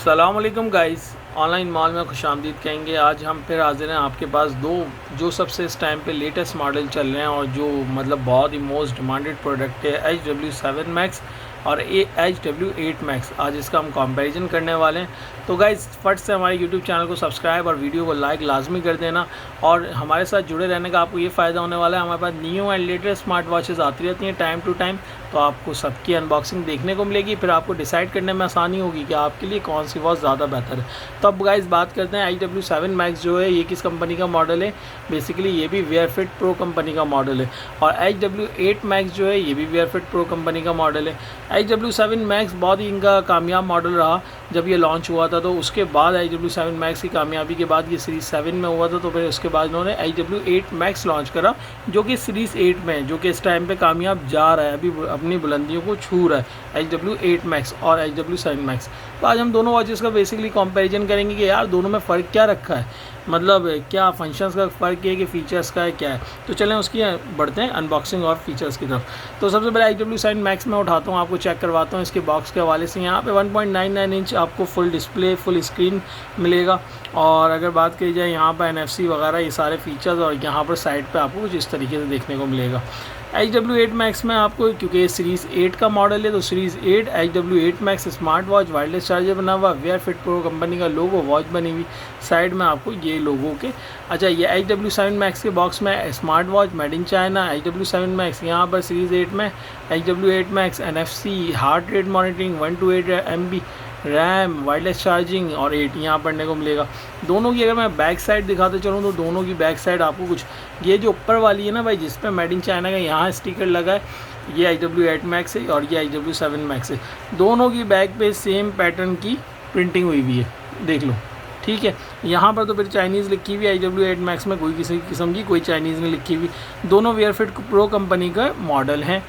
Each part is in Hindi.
अस्सलाम वालेकुम गाइस, ऑनलाइन मॉल में खुशामदीद कहेंगे। आज हम फिर हाजिर हैं आपके पास दो जो सबसे इस टाइम पे लेटेस्ट मॉडल चल रहे हैं और जो मतलब बहुत ही मोस्ट डिमांडेड प्रोडक्ट है HW7 Max और HW8 Max। आज इसका हम कंपैरिजन करने वाले हैं। तो गाइस फट से हमारे YouTube चैनल को सब्सक्राइब और वीडियो को लाइक लाजमी कर देना और हमारे साथ जुड़े रहने का आपको ये फ़ायदा होने वाला है। हमारे पास new and latest smart watches आती रहती हैं टाइम टू टाइम, तो आपको सबकी अनबॉक्सिंग देखने को मिलेगी। फिर आपको डिसाइड करने में आसानी होगी कि आपके लिए कौन सी वॉच ज़्यादा बेहतर है। तो अब गाइस बात करते हैं HW7 Max जो है ये किस कंपनी का मॉडल है। बेसिकली ये भी वेयरफिट प्रो कंपनी का मॉडल है और HW8 Max जो है ये भी वेयरफिट प्रो कंपनी का मॉडल है। HW7 Max बहुत ही इनका कामयाब मॉडल रहा जब ये लॉन्च हुआ था, तो उसके बाद HW7 Max की कामयाबी के बाद ये सीरीज़ 7 में हुआ था, तो फिर उसके बाद इन्होंने HW8 Max लॉन्च करा जो कि सीरीज़ 8 में है, जो कि इस टाइम पे कामयाब जा रहा है, अभी अपनी बुलंदियों को छू रहा है HW8 Max और HW7 Max। तो आज हम दोनों वॉचेस का बेसिकली कंपैरिजन करेंगे कि यार दोनों में फ़र्क क्या रखा है, मतलब क्या फंक्शंस का फ़र्क है कि फ़ीचर्स का है क्या है। तो चलें उसकी बढ़ते हैं अनबॉक्सिंग और फीचर्स की तरफ। तो सबसे पहले HW7 Max में उठाता हूँ, आपको चेक करवाता हूँ इसके बॉक्स के हवाले से। यहाँ पे 1.99 इंच आपको फुल डिस्प्ले फुल स्क्रीन मिलेगा और अगर बात की जाए यहाँ पर NFC वगैरह ये सारे फीचर्स, और यहाँ पर साइड पे आपको कुछ इस तरीके से देखने को मिलेगा। HW8 Max में आपको, क्योंकि ये सीरीज़ 8 का मॉडल है, तो series 8 HW8 Max smart watch, wireless charger बना हुआ, वेयरफिट प्रो कंपनी का लोगो, वॉच बनी हुई साइड में आपको ये लोगो के। अच्छा, ये HW7 Max के बॉक्स में smart watch made in China, HW7 Max यहाँ पर सीरीज़ 8 में HW8 Max NFC, heart rate monitoring, 128 MB RAM, wireless charging और 8 यहाँ पढ़ने को मिलेगा। दोनों की अगर मैं बैक साइड दिखाते चलूँ तो दोनों की बैक साइड आपको कुछ ये जो ऊपर वाली है ना भाई, जिस पे मेड इन चाइना का यहाँ स्टिकर लगा है, ये HW8 Max है और ये HW7 Max है। दोनों की बैक पे सेम पैटर्न की प्रिंटिंग हुई हुई है, देख लो, ठीक है। यहाँ पर तो फिर चाइनीज़ लिखी हुई है, HW8 Max में कोई किसी किस्म की कोई चाइनीज़ नहीं लिखी हुई। दोनों वेयरफिट प्रो कंपनी का मॉडल हैं।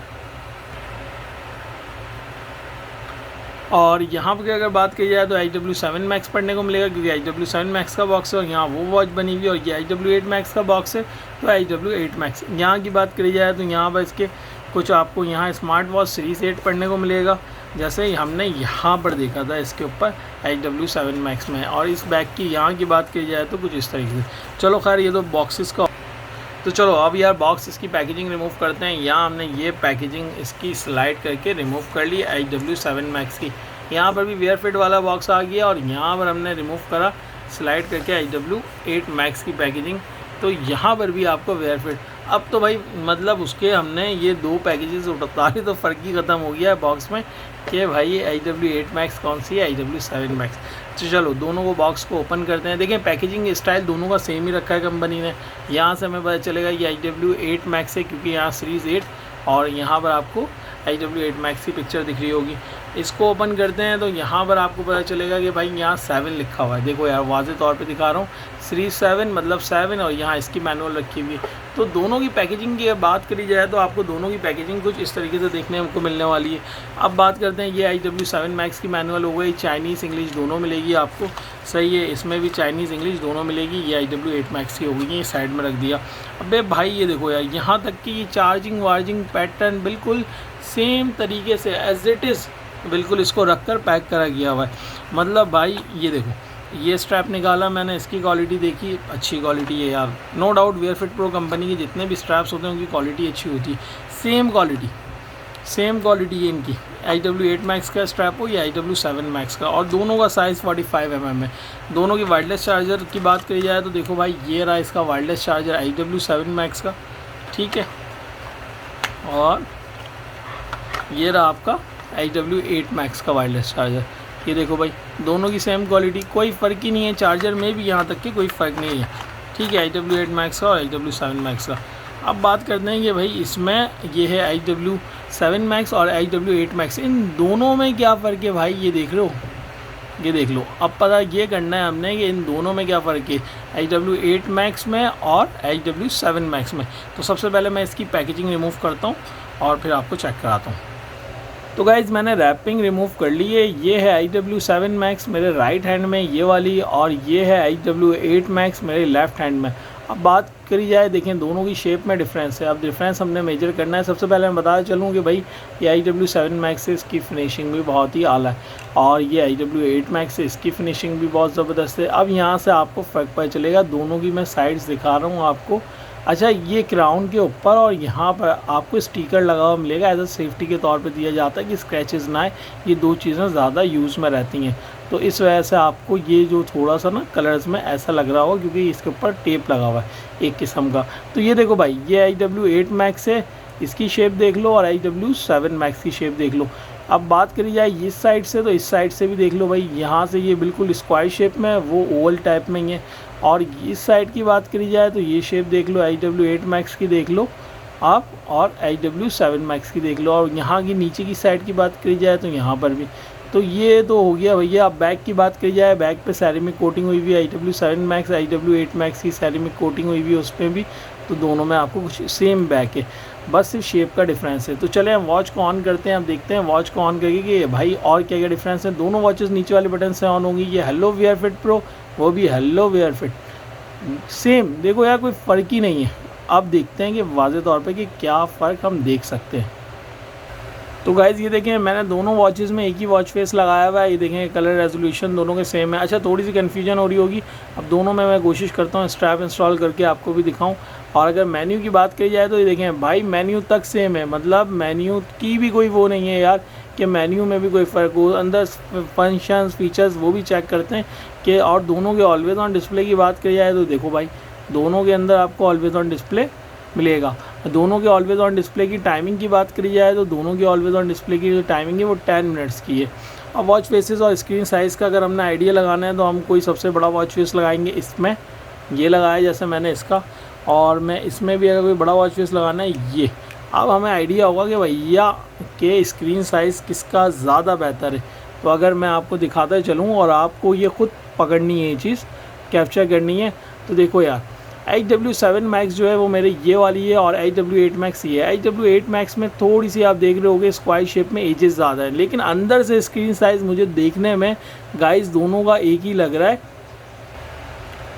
और यहाँ पर अगर बात की जाए तो HW7 Max पढ़ने को मिलेगा, क्योंकि HW7 Max का बॉक्स है और यहाँ वो वॉच बनी हुई है, और ये HW8 Max का बॉक्स है तो HW8 Max। यहाँ की बात करी जाए तो यहाँ पर इसके कुछ आपको यहाँ स्मार्ट वॉच सीरीज़ 8 पढ़ने को मिलेगा, जैसे ही हमने यहाँ पर देखा था इसके ऊपर HW7 Max में। और इस बैग की यहाँ की बात की जाए तो कुछ इस तरीके से। चलो खैर ये तो बॉक्सेस का, तो चलो अब यार बॉक्स इसकी पैकेजिंग रिमूव करते हैं। यहाँ हमने ये पैकेजिंग इसकी स्लाइड करके रिमूव कर ली HW7 Max की। यहाँ पर भी वेयरफिट वाला बॉक्स आ गया और यहाँ पर हमने रिमूव करा स्लाइड करके HW8 Max की पैकेजिंग। तो यहाँ पर भी आपको वेयरफिट, अब तो भाई मतलब उसके हमने ये दो पैकेजेस उतारे तो फ़र्क ही ख़त्म हो गया है बॉक्स में कि भाई ये HW8 Max कौन सी है, HW7 Max। तो चलो दोनों को बॉक्स को ओपन करते हैं। देखें पैकेजिंग स्टाइल दोनों का सेम ही रखा है कंपनी ने। यहाँ से हमें पता चलेगा ये HW8 Max है, क्योंकि यहाँ सीरीज़ 8 और यहाँ पर आपको HW8 Max की पिक्चर दिख रही होगी। इसको ओपन करते हैं तो यहाँ पर आपको पता चलेगा कि भाई यहाँ 7 लिखा हुआ है। देखो यार वाज़े तौर पे दिखा रहा हूँ, सीरीज़ 7 मतलब 7 और यहाँ इसकी मैनुअल रखी हुई है। तो दोनों की पैकेजिंग की बात करी जाए तो आपको दोनों की पैकेजिंग कुछ इस तरीके से देखने को मिलने वाली है। अब बात करते हैं, ये HW7 Max की मैनुअल हो गई, चाइनीज़ इंग्लिश दोनों मिलेगी आपको, सही है, इसमें भी चाइनीज़ इंग्लिश दोनों मिलेगी। ये HW8 Max की हो गई, ये साइड में रख दिया। अबे भाई ये देखो यार, यहाँ तक कि ये चार्जिंग वार्जिंग पैटर्न बिल्कुल सेम तरीके से एज इट इज़ बिल्कुल इसको रख कर पैक करा गया हुआ है। मतलब भाई ये देखो, ये स्ट्रैप निकाला मैंने, इसकी क्वालिटी देखी, अच्छी क्वालिटी है यार, नो डाउट। वेयरफिट प्रो कंपनी के जितने भी स्ट्रैप्स होते हैं उनकी क्वालिटी अच्छी होती है। सेम क्वालिटी है इनकी, HW8 Max का स्ट्रैप हो या HW7 Max का, और दोनों का साइज़ 45 mm है। दोनों की वायरलेस चार्जर की बात करी जाए तो देखो भाई ये रहा इसका वायरलेस चार्जर HW7 Max का, ठीक है, और ये रहा आपका HW8 Max का वायरलेस चार्जर। ये देखो भाई दोनों की सेम क्वालिटी, कोई फ़र्क ही नहीं है चार्जर में भी, यहाँ तक कि कोई फ़र्क नहीं है, ठीक है, HW8 Max का और HW7 Max का। अब बात करते हैं कि भाई इसमें ये है HW7 Max और HW8 Max, इन दोनों में क्या फ़र्क है भाई, ये देख रहे हो, ये देख लो। अब पता ये करना है हमने कि इन दोनों में क्या फ़र्क है HW8 Max में और HW7 Max में। तो सबसे पहले मैं इसकी पैकेजिंग रिमूव करता हूँ और फिर आपको चेक कराता हूँ। तो गाइज़ मैंने रैपिंग रिमूव कर ली है। ये है HW7 Max मेरे राइट हैंड में ये वाली, और ये है HW8 Max मेरे लेफ़्ट हैंड में। अब बात करी जाए, देखें दोनों की शेप में डिफरेंस है। अब डिफरेंस हमने मेजर करना है। सबसे पहले मैं बताया चलूँ कि भाई ये i7 मैक्स से इसकी फिनिशिंग भी बहुत ही आला है, और ये i8 मैक्स से इसकी फिनिशिंग भी बहुत ज़बरदस्त है। अब यहाँ से आपको फ़र्क पता चलेगा, दोनों की मैं साइड्स दिखा रहा हूँ आपको। अच्छा, ये क्राउन के ऊपर और यहाँ पर आपको स्टिकर लगा हुआ मिलेगा, एज अ सेफ्टी के तौर पे दिया जाता है कि स्क्रैचेस ना आए। ये दो चीज़ें ज़्यादा यूज़ में रहती हैं, तो इस वजह से आपको ये जो थोड़ा सा ना कलर्स में ऐसा लग रहा होगा, क्योंकि इसके ऊपर टेप लगा हुआ है एक किस्म का। तो ये देखो भाई, ये i8 मैक्स है, इसकी शेप देख लो, और i7 मैक्स की शेप देख लो। अब बात करी जाए इस साइड से, तो इस साइड से भी देख लो भाई, यहाँ से ये बिल्कुल स्क्वायर शेप में है, वो ओवल टाइप में ही है। और इस साइड की बात करी जाए तो ये शेप देख लो, i8 मैक्स की देख लो आप, और i7 मैक्स की देख लो। और यहाँ की नीचे की साइड की बात करी जाए तो यहाँ पर भी। तो ये तो हो गया भैया। अब बैक की बात करी जाए, बैक पे सैरेमिक कोटिंग हुई हुई है, i7 मैक्स i8 मैक्स की सैरेमिक कोटिंग हुई हुई है उस पर भी। तो दोनों में आपको कुछ सेम बैक है, बस सिर्फ शेप का डिफरेंस है। तो चले हम वॉच को ऑन करते हैं। अब देखते हैं वॉच को ऑन करके कि भाई और क्या क्या डिफरेंस है। दोनों वॉचेस नीचे वाले बटन से ऑन होंगी। ये हेलो वीआर फिट प्रो, वो भी हेलो वीआर फिट, सेम। देखो यार, कोई फ़र्क ही नहीं है। अब देखते हैं कि वाज़े तौर पे कि क्या फ़र्क हम देख सकते हैं। तो गाइज़ ये देखें, मैंने दोनों वॉचेस में एक ही वॉच फेस लगाया हुआ है। ये देखें, कलर रेजोल्यूशन दोनों के सेम है। अच्छा, थोड़ी सी कन्फ्यूजन हो रही होगी। अब दोनों में मैं कोशिश करता हूँ स्ट्रैप इंस्टॉल करके आपको भी दिखाऊं। और अगर मेन्यू की बात करी जाए तो ये देखें भाई, मेन्यू तक सेम है। मतलब मेन्यू की भी कोई वो नहीं है यार कि मेन्यू में भी कोई फ़र्क हो। अंदर फंक्शंस फीचर्स वो भी चेक करते हैं कि। और दोनों के ऑलवेज ऑन डिस्प्ले की बात करी जाए तो देखो भाई, दोनों के अंदर आपको ऑलवेज ऑन डिस्प्ले मिलेगा। दोनों के ऑलवेज ऑन डिस्प्ले की टाइमिंग की बात करी जाए तो दोनों की ऑलवेज ऑन डिस्प्ले की जो टाइमिंग है वो 10 मिनट्स की है। अब वॉच फेसेस और स्क्रीन साइज़ का अगर हमने आइडिया लगाना है तो हम कोई सबसे बड़ा वॉच फेस लगाएंगे। इसमें ये लगाया जैसे मैंने इसका, और मैं इसमें भी अगर कोई बड़ा वॉच फेस लगाना है ये। अब हमें आइडिया होगा कि भैया के स्क्रीन साइज़ किसका ज़्यादा बेहतर है। तो अगर मैं आपको दिखाता चलूँ और आपको ये ख़ुद पकड़नी है, ये चीज़ कैप्चर करनी है। तो देखो यार, i7 मैक्स जो है वो मेरे ये वाली है, और i8 मैक्स ये है। i8 मैक्स में थोड़ी सी आप देख रहे होगे स्क्वायर शेप में एजेस ज़्यादा है, लेकिन अंदर से स्क्रीन साइज़ मुझे देखने में गाइस दोनों का एक ही लग रहा है।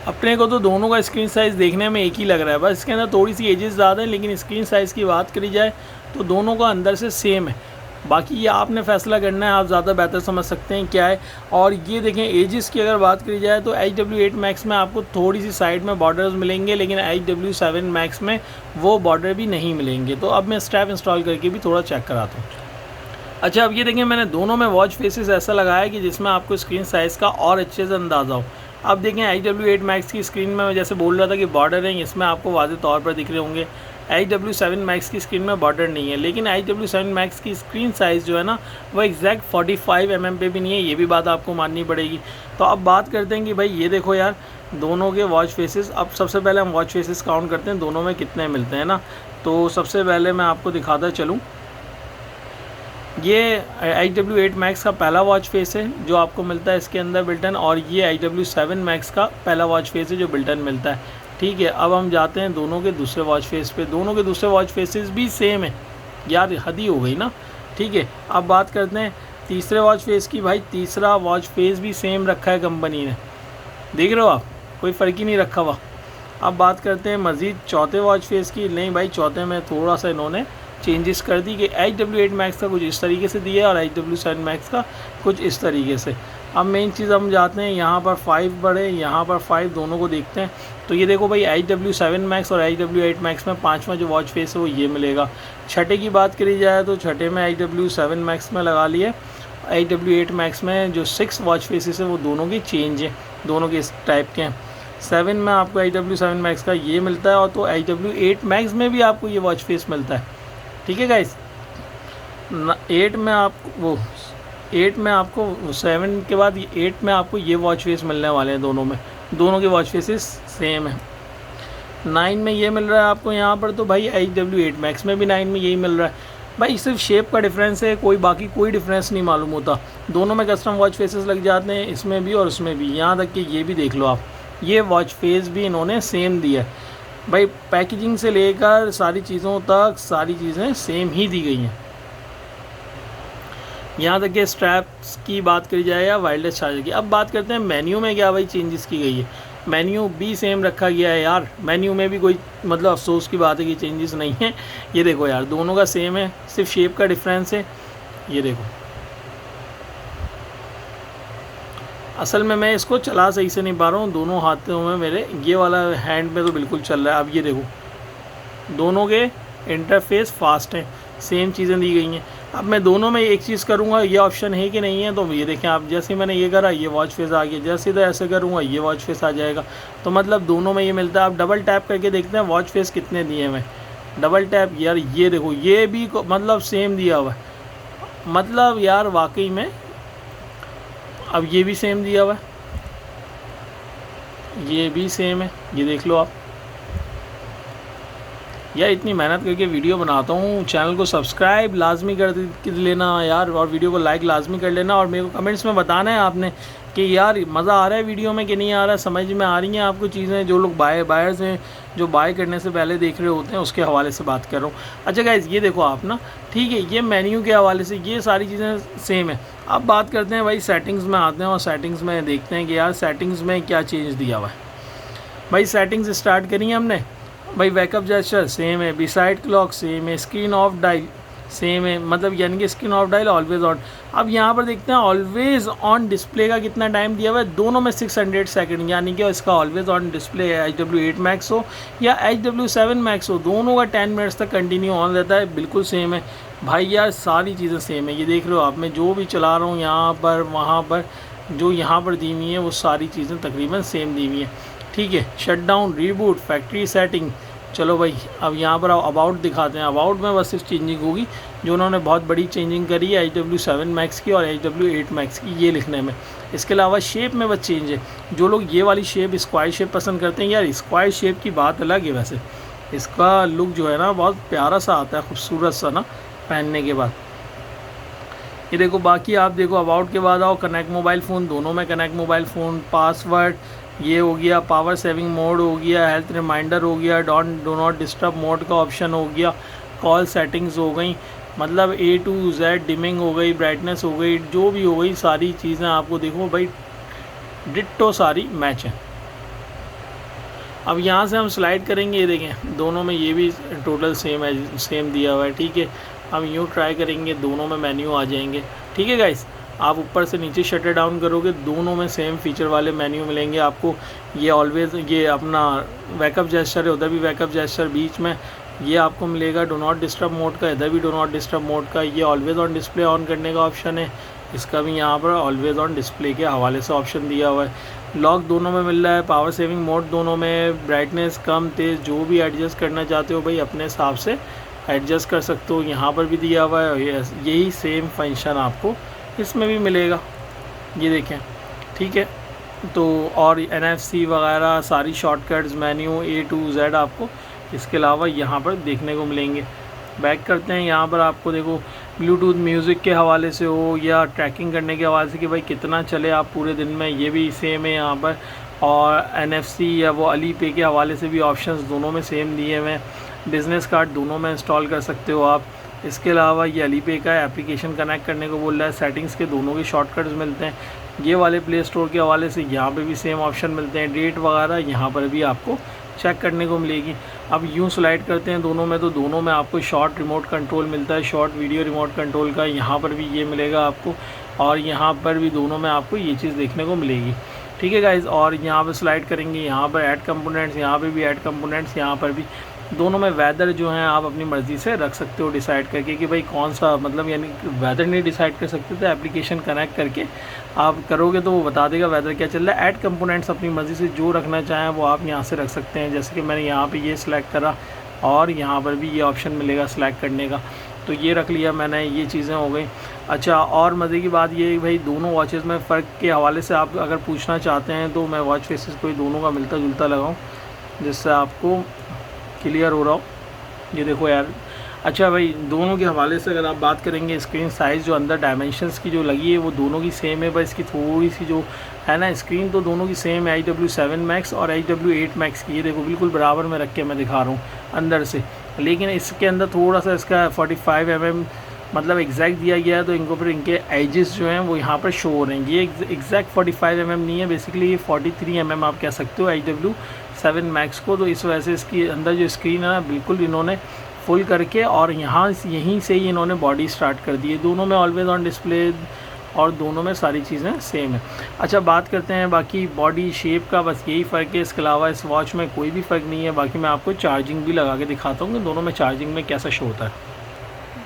अपने को तो दोनों का स्क्रीन साइज़ देखने में एक ही लग रहा है, बस इसके अंदर थोड़ी सी एजेस ज़्यादा है, लेकिन स्क्रीन साइज़ की बात करी जाए तो दोनों का अंदर से सेम है। बाकी ये आपने फ़ैसला करना है, आप ज़्यादा बेहतर समझ सकते हैं क्या है। और ये देखें, एजेस की अगर बात करी जाए तो i8 मैक्स में आपको थोड़ी सी साइड में बॉर्डर्स मिलेंगे, लेकिन i7 मैक्स में वो बॉर्डर भी नहीं मिलेंगे। तो अब मैं स्ट्रैप इंस्टॉल करके भी थोड़ा चेक कराता हूँ। अच्छा, अब ये देखें, मैंने दोनों में वॉच फेसेस ऐसा लगाया कि जिसमें आपको स्क्रीन साइज़ का और अच्छे से अंदाज़ा हो। अब देखें, i8 मैक्स की स्क्रीन में मैं जैसे बोल रहा था कि बॉर्डर हैं, इसमें आपको वाज़ेह तौर पर दिख रहे होंगे। i7 मैक्स की स्क्रीन में बॉर्डर नहीं है, लेकिन i7 मैक्स की स्क्रीन साइज़ जो है ना वो एग्जैक्ट 45 mm पे भी नहीं है। ये भी बात आपको माननी पड़ेगी। तो अब बात करते हैं कि भाई ये देखो यार, दोनों के वॉच फेसेस। अब सबसे पहले हम वॉच फेसेस काउंट करते हैं, दोनों में कितने मिलते हैं ना। तो सबसे पहले मैं आपको दिखाता चलूँ, ये i8 मैक्स का पहला वॉच फेस है जो आपको मिलता है इसके अंदर बिल्टन, और ये i7 मैक्स का पहला वॉच फेस है जो बिल्टन मिलता है। ठीक है, अब हम जाते हैं दोनों के दूसरे वॉच फेस पे। दोनों के दूसरे वॉच फेसेस भी सेम है यार, हद ही हो गई ना। ठीक है, अब बात करते हैं तीसरे वॉच फेस की। भाई तीसरा वॉच फेस भी सेम रखा है कंपनी ने, देख रहे हो आप, कोई फ़र्क ही नहीं रखा हुआ। अब बात करते हैं मज़ीद चौथे वॉच फेस की। नहीं भाई, चौथे में थोड़ा सा इन्होंने चेंजेस कर दी कि i8 मैक्स का कुछ इस तरीके से दिया है और i7 मैक्स का कुछ इस तरीके से। अब मेन चीज़ हम जाते हैं, यहाँ पर 5 बड़े, यहाँ पर 5, दोनों को देखते हैं। तो ये देखो भाई, i7 मैक्स और i8 मैक्स में पांचवा जो वॉच फेस है वो ये मिलेगा। छठे की बात करी जाए तो छठे में i7 मैक्स में लगा लिए। i8 मैक्स में जो 6 वॉच फेसेस है वो दोनों के चेंज हैं, दोनों के इस टाइप के हैं। 7 में आपको i7 मैक्स का ये मिलता है, और तो i8 मैक्स में भी आपको ये वॉच फेस मिलता है। ठीक है गाइस, 8 में आपको 7 के बाद 8 में आपको ये वॉच फेस मिलने वाले हैं। दोनों के वॉच फेसेस सेम है। 9 में ये मिल रहा है आपको यहाँ पर, तो भाई i8 मैक्स में भी 9 में यही मिल रहा है। भाई सिर्फ शेप का डिफरेंस है, बाकी कोई डिफरेंस नहीं मालूम होता। दोनों में कस्टम वॉच फेसेस लग जाते हैं, इसमें भी और उसमें भी। यहाँ तक कि ये भी देख लो आप, ये वॉच फेस भी इन्होंने सेम दिया है। भाई पैकेजिंग से लेकर सारी चीज़ों तक सारी चीज़ें सेम ही दी गई हैं। यहाँ तक कि स्ट्रैप्स की बात करी जाए या वायरलेस चार्जर की। अब बात करते हैं मेन्यू में क्या भाई चेंजेस की गई है। मेन्यू भी सेम रखा गया है यार, मेन्यू में भी कोई मतलब अफसोस की बात है कि चेंजेस नहीं है। ये देखो यार दोनों का सेम है, सिर्फ शेप का डिफरेंस है। ये देखो असल में मैं इसको चला सही से नहीं पा रहा हूँ, दोनों हाथों में मेरे, ये वाला हैंड में तो बिल्कुल चल रहा है। अब ये देखो दोनों के इंटरफेस फास्ट हैं, सेम चीज़ें दी गई हैं। अब मैं दोनों में एक चीज़ करूँगा, ये ऑप्शन है कि नहीं है, तो ये देखें आप, जैसे मैंने ये करा ये वॉच फेस आ गया, जैसे इधर ऐसे करूँगा ये वॉच फेस आ जाएगा। तो मतलब दोनों में ये मिलता है। आप डबल टैप करके देखते हैं वॉच फेस कितने दिए हैं। डबल टैप यार ये देखो ये भी मतलब सेम दिया हुआ है, मतलब यार वाकई में। अब ये भी सेम दिया हुआ है, ये भी सेम है, ये देख लो आप। यार इतनी मेहनत करके वीडियो बनाता हूँ, चैनल को सब्सक्राइब लाजमी कर लेना यार, और वीडियो को लाइक लाजमी कर लेना, और मेरे को कमेंट्स में बताना है आपने कि यार मज़ा आ रहा है वीडियो में कि नहीं आ रहा है, समझ में आ रही हैं आपको चीज़ें। जो लोग बायर्स हैं, जो बाय करने से पहले देख रहे होते हैं, उसके हवाले से बात कर रहा हूँ। अच्छा गाइज़ ये देखो आप ना, ठीक है, ये मेन्यू के हवाले से ये सारी चीज़ें सेम है। अब बात करते हैं भाई सेटिंग्स में आते हैं, और सेटिंग्स में देखते हैं कि यार सेटिंग्स में क्या चेंज दिया हुआ है। भाई सेटिंग्स स्टार्ट करी है हमने, भाई बैकअप जेस्चर सेम है, बिसाइड क्लॉक सेम है, स्क्रीन ऑफ डायल सेम है, मतलब यानी कि screen of dial always on. अब यहाँ पर देखते हैं ऑलवेज ऑन डिस्प्ले का कितना टाइम दिया हुआ है, दोनों में 600 सेकंड, यानी कि इसका always on display HW8 max हो या HW7 मैक्स हो, दोनों का 10 मिनट्स तक कंटिन्यू ऑन रहता है, बिल्कुल सेम है भाई यार, सारी चीज़ें सेम है। ये देख रहे हो आप, मैं जो भी चला रहा हूँ यहाँ पर वहाँ पर, जो यहाँ पर दी हुई है वो सारी चीज़ें तकरीबन सेम दी हुई हैं, ठीक है। शटडाउन, रीबूट, फैक्ट्री सेटिंग, चलो भाई अब यहाँ पर अबाउट दिखाते हैं। अबाउट में बस सिर्फ चेंजिंग होगी, जो उन्होंने बहुत बड़ी चेंजिंग करी है HW7 मैक्स की और HW8 मैक्स की, ये लिखने में। इसके अलावा शेप में बस चेंज है, जो लोग ये वाली शेप स्क्वायर शेप पसंद करते हैं, यार स्क्वायर शेप की बात अलग है, वैसे इसका लुक जो है ना बहुत प्यारा सा आता है, खूबसूरत सा ना पहनने के बाद। ये देखो बाकी आप देखो अबाउट के बाद आओ कनेक्ट मोबाइल फ़ोन, दोनों में कनेक्ट मोबाइल फ़ोन, पासवर्ड ये हो गया, पावर सेविंग मोड हो गया, हेल्थ रिमाइंडर हो गया, डो नॉट डिस्टर्ब मोड का ऑप्शन हो गया, कॉल सेटिंग्स हो गई, मतलब A to Z, डिमिंग हो गई, ब्राइटनेस हो गई, जो भी हो गई सारी चीज़ें आपको देखो भाई डिट्टो सारी मैच है। अब यहाँ से हम स्लाइड करेंगे, ये देखें दोनों में ये भी टोटल सेम है, सेम दिया हुआ है, ठीक है। हम यूँ ट्राई करेंगे, दोनों में मेन्यू आ जाएंगे, ठीक है गाइस। आप ऊपर से नीचे शटर डाउन करोगे, दोनों में सेम फीचर वाले मेन्यू मिलेंगे आपको। ये ऑलवेज ये अपना बैकअप जेस्चर है, उधर भी बैकअप जेस्चर, बीच में ये आपको मिलेगा डो नॉट डिस्टर्ब मोड का, इधर भी डो नॉट डिस्टर्ब मोड का। ये ऑलवेज ऑन डिस्प्ले ऑन करने का ऑप्शन है, इसका भी यहाँ पर ऑलवेज ऑन डिस्प्ले के हवाले से ऑप्शन दिया हुआ है। लॉक दोनों में मिल रहा है, पावर सेविंग मोड दोनों में, ब्राइटनेस कम तेज़ जो भी एडजस्ट करना चाहते हो भाई अपने हिसाब से एडजस्ट कर सकते हो, यहाँ पर भी दिया हुआ है। यही सेम फंक्शन आपको इसमें भी मिलेगा, ये देखें, ठीक है। तो और NFC वगैरह सारी shortcuts, menu A to Z आपको इसके अलावा यहाँ पर देखने को मिलेंगे। बैक करते हैं, यहाँ पर आपको देखो ब्लूटूथ म्यूज़िक के हवाले से हो या ट्रैकिंग करने के हवाले से कि भाई कितना चले आप पूरे दिन में, ये भी सेम है यहाँ पर। और NFC या वो अली पे के हवाले से भी ऑप्शंस दोनों में सेम दिए हुए हैं। बिज़नेस कार्ड दोनों में इंस्टॉल कर सकते हो आप। इसके अलावा ये अली पे का एप्लीकेशन कनेक्ट करने को बोल रहा है, सेटिंग्स के दोनों के शॉर्टकट्स मिलते हैं। ये वाले प्ले स्टोर के हवाले से यहाँ पे भी सेम ऑप्शन मिलते हैं, डेट वगैरह यहाँ पर भी आपको चेक करने को मिलेगी। अब यूँ स्लाइड करते हैं दोनों में, तो दोनों में आपको शॉर्ट रिमोट कंट्रोल मिलता है, शॉर्ट वीडियो रिमोट कंट्रोल का यहाँ पर भी ये मिलेगा आपको, और यहाँ पर भी दोनों में आपको ये चीज़ देखने को मिलेगी, ठीक है गाइज़। और यहाँ पर स्लाइड करेंगे, यहाँ पर ऐड कंपोनेंट्स, यहाँ पर भी ऐड कंपोनेंट्स, यहाँ पर भी दोनों में वेदर जो है आप अपनी मर्ज़ी से रख सकते हो डिसाइड करके कि भाई कौन सा, मतलब यानी वेदर नहीं डिसाइड कर सकते तो एप्लीकेशन कनेक्ट करके आप करोगे तो वो बता देगा वेदर क्या चल रहा है। ऐड कंपोनेंट्स अपनी मर्ज़ी से जो रखना चाहें वो आप यहाँ से रख सकते हैं, जैसे कि मैंने यहाँ पे ये सिलेक्ट करा और यहाँ पर भी ये ऑप्शन मिलेगा सिलेक्ट करने का, तो ये रख लिया मैंने, ये चीज़ें हो गई। अच्छा, और मज़े की बात ये है भाई दोनों वॉचेज़ में फ़र्क के हवाले से आप अगर पूछना चाहते हैं तो मैं वॉच फेसेस को दोनों का मिलता जुलता लगाऊँ जिससे आपको क्लियर हो रहा हो। ये देखो यार, अच्छा भाई दोनों के हवाले से अगर आप बात करेंगे, स्क्रीन साइज़ जो अंदर डायमेंशंस की जो लगी है वो दोनों की सेम है, बस इसकी थोड़ी सी जो है ना स्क्रीन तो दोनों की सेम है, HW7 मैक्स और HW8 मैक्स की। ये देखो बिल्कुल बराबर में रख के मैं दिखा रहा हूँ अंदर से, लेकिन इसके अंदर थोड़ा सा इसका 45 mm मतलब एग्जैक्ट दिया गया है, तो इनको फिर इनके एजेस जो हैं वो यहाँ पर शो हो रहे हैं। ये एग्जैक्ट 45 mm नहीं है, बेसिकली ये 43 mm आप कह सकते हो IW7 Max को। तो इस वजह से इसकी अंदर जो स्क्रीन है ना बिल्कुल इन्होंने फुल करके और यहीं से ही इन्होंने बॉडी स्टार्ट कर दी है। दोनों में ऑलवेज ऑन डिस्प्ले और दोनों में सारी चीज़ें सेम है। अच्छा, बात करते हैं बाकी बॉडी शेप का, बस यही फ़र्क है, इसके अलावा इस वॉच में कोई भी फ़र्क नहीं है। बाकी मैं आपको चार्जिंग भी लगा के दिखाता हूँ कि दोनों में चार्जिंग में कैसा शो होता है।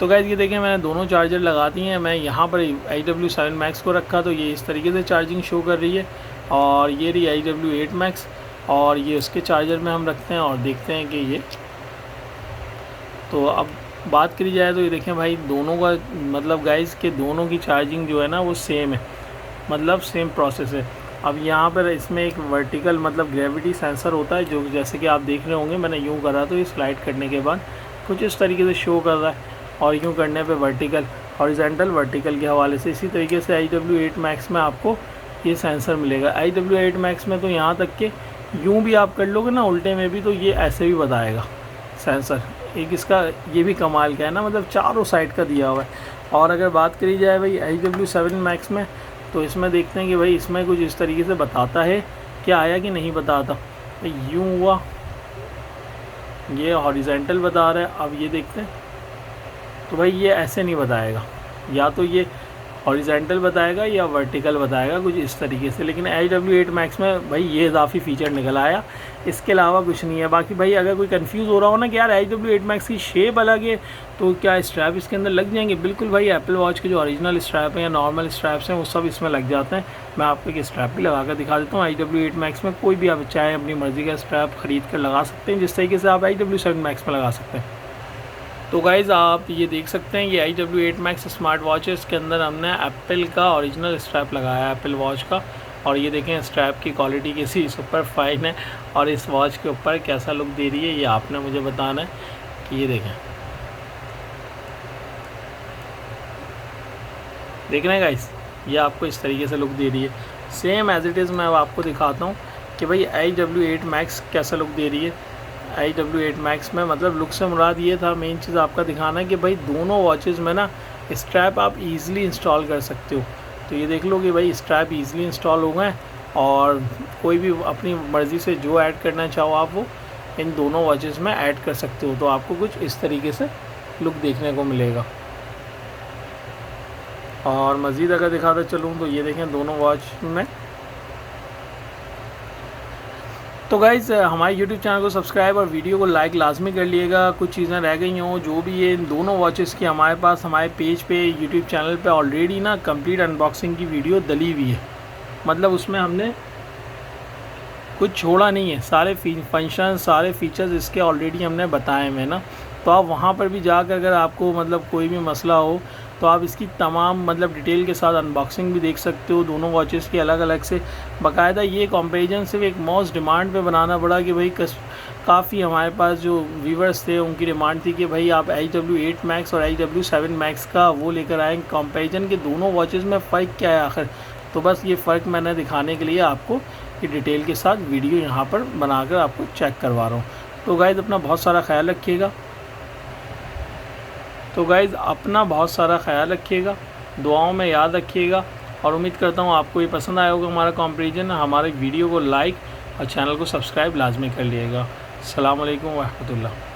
तो गाइस ये देखें, मैंने दोनों चार्जर लगा दिए हैं। मैं यहाँ पर IW7 Max को रखा तो ये इस तरीके से चार्जिंग शो कर रही है, और ये रही IW8 Max, और ये उसके चार्जर में हम रखते हैं और देखते हैं कि ये। तो अब बात करी जाए तो ये देखें भाई, दोनों का मतलब गाइस के दोनों की चार्जिंग जो है ना वो सेम है, मतलब सेम प्रोसेस है। अब यहाँ पर इसमें एक वर्टिकल मतलब ग्रेविटी सेंसर होता है, जो जैसे कि आप देख रहे होंगे मैंने यूँ करा तो ये स्लाइड करने के बाद कुछ इस तरीके से शो कर रहा है, और यूँ करने पे वर्टिकल, हॉरिजॉन्टल वर्टिकल के हवाले से। इसी तरीके से IW8 Max में आपको ये सेंसर मिलेगा। IW8 Max में तो यहाँ तक कि यूँ भी आप कर लोगे ना उल्टे में भी, तो ये ऐसे भी बताएगा सेंसर। एक इसका ये भी कमाल का है ना, मतलब चारों साइड का दिया हुआ है। और अगर बात करी जाए भाई IW7 Max में, तो इसमें देखते हैं कि भाई इसमें कुछ इस तरीके से बताता है क्या आया कि नहीं बताता। यूँ हुआ, ये हॉरिजॉन्टल बता रहा है। अब ये देखते हैं तो भाई ये ऐसे नहीं बताएगा, या तो ये हॉरिजॉन्टल बताएगा या वर्टिकल बताएगा, कुछ इस तरीके से। लेकिन IW8 Max में भाई ये इजाफी फ़ीचर निकल आया, इसके अलावा कुछ नहीं है। बाकी भाई अगर कोई कंफ्यूज हो रहा हो ना कि यार IW8 Max की शेप अलग है तो क्या स्ट्रैप इसके अंदर लग जाएंगे, बिल्कुल भाई एप्पल वॉच के जो ओरिजिनल स्ट्रैप हैं या नॉर्मल स्ट्रैप्स हैं वो सब इसमें लग जाते हैं। मैं आपको एक स्ट्रैप भी लगा कर दिखा देता हूँ। IW8 Max में कोई भी आप चाहें अपनी मर्ज़ी का स्ट्रैप ख़रीद कर लगा सकते हैं, जिस तरीके से आप IW7 Max में लगा सकते हैं। तो गाइज़ आप ये देख सकते हैं ये IW8 Max स्मार्ट वॉच है, इसके अंदर हमने एप्पल का ओरिजिनल स्ट्रैप लगाया है, एप्पल वॉच का। और ये देखें स्ट्रैप की क्वालिटी कैसी सुपर फाइन है, और इस वॉच के ऊपर कैसा लुक दे रही है ये आपने मुझे बताना है। कि ये देखें, देख रहे हैं गाइस, ये आपको इस तरीके से लुक दे रही है, सेम एज इट इज़। मैं अब आपको दिखाता हूँ कि भाई IW8 Max कैसा लुक दे रही है। IW8 Max में मतलब लुक से मुराद ये था, मेन चीज़ आपका दिखाना है कि भाई दोनों वॉचेस में ना स्ट्रैप आप इजीली इंस्टॉल कर सकते हो। तो ये देख लो कि भाई स्ट्रैप इजीली इंस्टॉल हो गए, और कोई भी अपनी मर्ज़ी से जो ऐड करना चाहो आप वो इन दोनों वॉचेस में ऐड कर सकते हो। तो आपको कुछ इस तरीके से लुक देखने को मिलेगा। और मज़ीद अगर दिखाता चलूँ तो ये देखें दोनों वॉच में। तो गाइज़ हमारे YouTube चैनल को सब्सक्राइब और वीडियो को लाइक लाजमी कर लिएगा। कुछ चीज़ें रह गई हों जो भी है, इन दोनों वॉचेस की हमारे पास हमारे पेज पे YouTube चैनल पे ऑलरेडी ना कंप्लीट अनबॉक्सिंग की वीडियो डली हुई है, मतलब उसमें हमने कुछ छोड़ा नहीं है, सारे फंक्शन सारे फीचर्स इसके ऑलरेडी हमने बताए हुए ना। तो आप वहाँ पर भी जाकर अगर आपको मतलब कोई भी मसला हो तो आप इसकी तमाम मतलब डिटेल के साथ अनबॉक्सिंग भी देख सकते हो दोनों वॉचेस की अलग अलग से। बाकायदा ये कंपैरिजन सिर्फ एक मोस्ट डिमांड पे बनाना पड़ा कि भाई काफ़ी हमारे पास जो व्यूवर्स थे उनकी डिमांड थी कि भाई आप IW8 Max और IW7 Max का वो लेकर आएँ कंपैरिजन के दोनों वॉचेस में फ़र्क क्या है आखिर। तो बस ये फ़र्क मैंने दिखाने के लिए आपको ये डिटेल के साथ वीडियो यहाँ पर बनाकर आपको चेक करवा रहा हूँ। तो गाइज़ अपना बहुत सारा ख्याल रखिएगा। दुआओं में याद रखिएगा, और उम्मीद करता हूँ आपको ये पसंद आया होगा हमारा कंपैरिजन। हमारे वीडियो को लाइक और चैनल को सब्सक्राइब लाजमी कर लिएगा। अस्सलाम वालेकुम व रहमतुल्लाह।